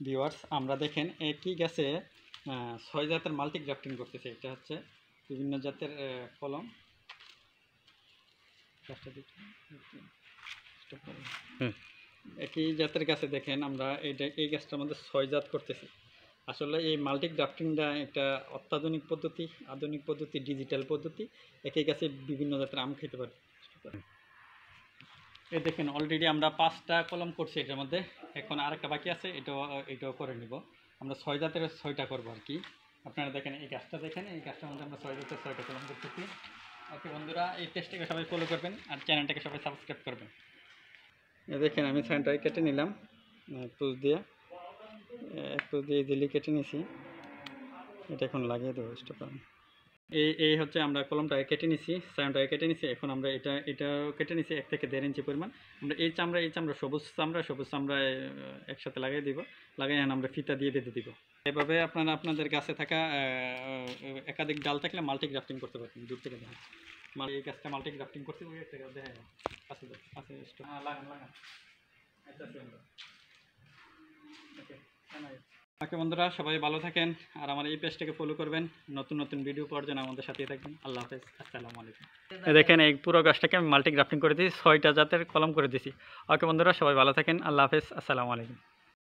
Viewers, আমরা দেখেন একই গাছে 6 জাতের মাল্টি গ্রাফটিং করতেছে। এটা হচ্ছে বিভিন্ন জাতের কলম। একই জাতের গাছে দেখেন আমরা এই গাছটার মধ্যে 6 জাত করতেছি। আসলে এই মাল্টি গ্রাফটিংটা একটা অত্যাধুনিক পদ্ধতি, আধুনিক পদ্ধতি, ডিজিটাল পদ্ধতি। একই গাছে বিভিন্ন জাতের আম খেতে পারি। এই দেখেন অলরেডি আমরা 5টা কলম করছি এটার মধ্যে, এখন আরেকটা বাকি আছে, এটাও করে নিব। আমরা 6 জাতের 6টা করবো আর কি। আপনারা দেখেন এই গাছটা, দেখেন এই গাছটার মধ্যে আমরা 6 জাতের 6টা কলম করতেছি। ওকে বন্ধুরা, এই পেজটাকে সবাই ফলো করবেন আর চ্যানেলটাকে সবাই সাবস্ক্রাইব করবেন। এই দেখেন আমি সাইনটাকে কেটে নিলাম পুষ দিয়ে ইজিলি কেটে নিয়েছি। এটা এখন লাগিয়ে দেবো স্টপার। এই হচ্ছে আমরা কলমটাকে কেটে নিছি, সাইনটাকে কেটে নিছি। এখন আমরা এটাও কেটে নিছি 1 থেকে 1.5 ইঞ্চি পরিমাণ। আমরা এই চামড়া সবুজ চামড়া একসাথে লাগিয়ে দিব। লাগিয়ে আমরা ফিতা দিয়ে বেঁধে দিব। এভাবে আপনারা আপনাদের গাছে থাকা একাধিক ডাল থাকলে মাল্টি গ্রাফটিং করতে পারবেন। দূর থেকে দেখেন এই গাছটা মাল্টি গ্রাফটিং করতে ওই একটা গাছ দেখেন আছে লাগান ওকে বন্ধুরা, সবাই ভালো থাকেন আর আমার এই পেজটাকে ফলো করবেন। নতুন নতুন ভিডিও পাওয়ার জন্য আমাদের সাথেই থাকবেন। আল্লাহ হাফেজ, আসসালামু আলাইকুম। দেখেন এই পুরো গাছটাকে আমি মাল্টি গ্রাফটিং করে দিয়েছি, 6টা জাতের কলম করে দিয়েছি। ওকে বন্ধুরা, সবাই ভালো থাকেন। আল্লাহ হাফেজ, আসসালামু আলাইকুম।